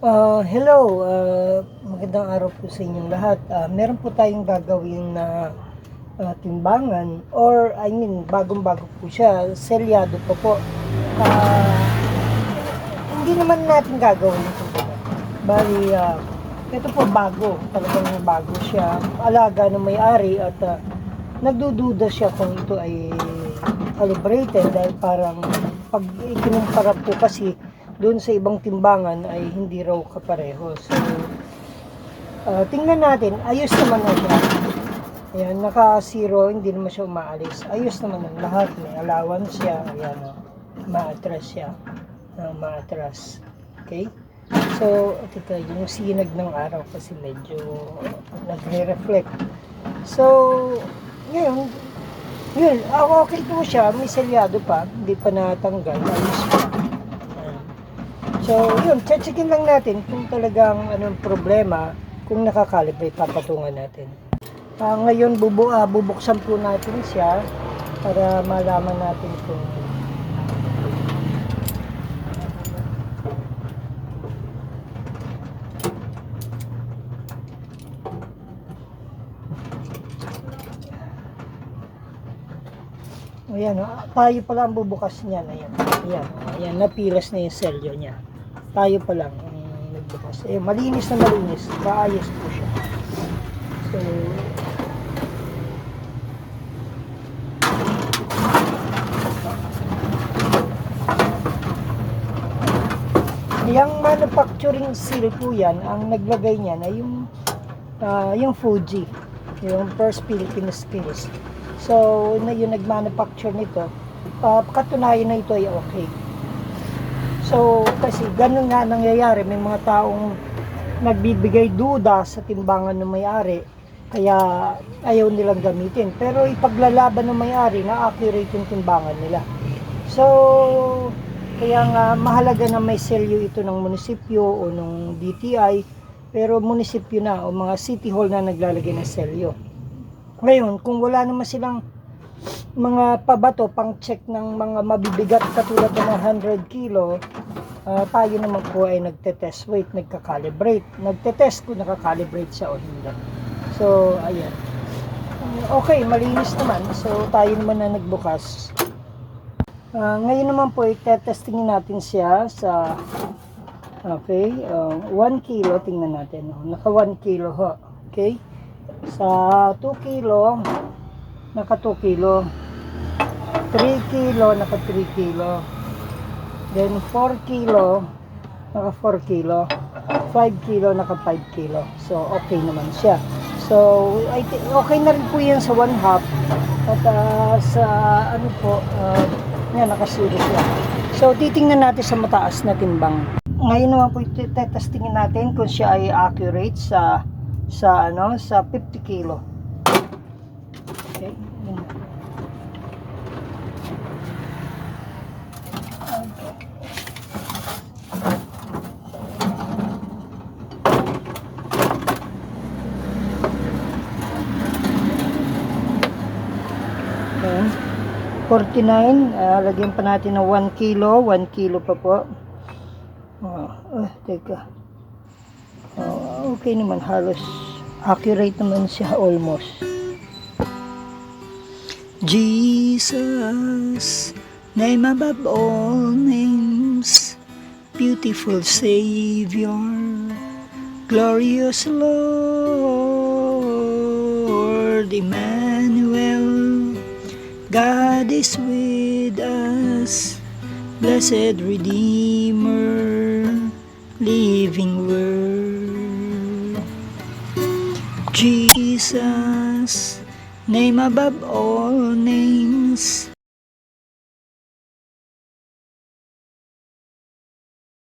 Hello, magandang araw po sa inyong lahat. Meron po tayong gagawin na timbangan or bagong-bago po siya, selyado pa po. Hindi naman natin gagawin ito. Bali, ito po talagang bago siya. Alaga ng may-ari at nagdududa siya kung ito ay calibrated dahil parang pag ikinumpara po kasi doon sa ibang timbangan ay hindi raw kapareho. So, tingnan natin, ayos naman na siya. Ayan, naka-zero, hindi naman siya umaalis. Ayos naman ang lahat, may allowance siya. Ayan, maatras siya. Maatras. Okay? So, ito yung sinag ng araw kasi medyo nagre-reflect. So, ngayon, yun, okay po siya, may selyado pa, hindi pa natanggal, ayos pa. So, yun, checkin lang natin kung talagang anong problema, kung nakakalibrate, papatungan natin. Ngayon, bubuksan po natin siya para malaman natin kung ayan, tayo pala ang bubukas niyan. Ayan, napilas na yung selyo niya. Tayo pa lang ang nagbukas. Malinis na malinis. Kaayos po siya. So, yung manufacturing seal po yan, ang naglagay niyan ay yung Fuji. Yung First Philippine Skills. So, yung nag-manufacture nito, katunayan na ito ay okay. So, kasi ganun nga nangyayari, may mga taong nagbibigay duda sa timbangan ng may-ari, kaya ayaw nilang gamitin. Pero ipaglalaban ng may-ari na accurate yung timbangan nila. So, kaya nga mahalaga na may selyo ito ng munisipyo o ng DTI, pero munisipyo na o mga city hall na naglalagay ng selyo. Ngayon, kung wala naman silang mga pabato pang check ng mga mabibigat katulad ng 100 kilo, tayo naman po ay nagte-test weight, nagka-calibrate. Nagte-test kung naka-calibrate siya o hindi. So, ayan. Okay, malinis naman. So, tayo naman na nagbukas. Ngayon naman po, i-testingin natin siya sa 1 kilo. Tingnan natin. Naka 1 kilo ho. Okay? Sa 2 kilo, naka 2 kilo. 3 kilo, naka 3 kilo. Then 4 kilo, naka 4 kilo. 5 kilo, naka 5 kilo. So, okay naman siya. So, okay na rin po yan sa 1/2. At sa ano po, yan, naka-zero siya. So, titingnan natin sa mataas na timbang. Ngayon naman po, testingin natin kung siya ay accurate sa 50 kilo. Okay. Ayan. 49, lagyan pa natin ng 1 kilo, 1 kilo pa po. Teka. Okay naman, halos accurate naman siya, almost. Jesus, name above all names, beautiful Savior, glorious Lord, Emmanuel, God is with us, blessed Redeemer, living Word. Jesus, name above all names,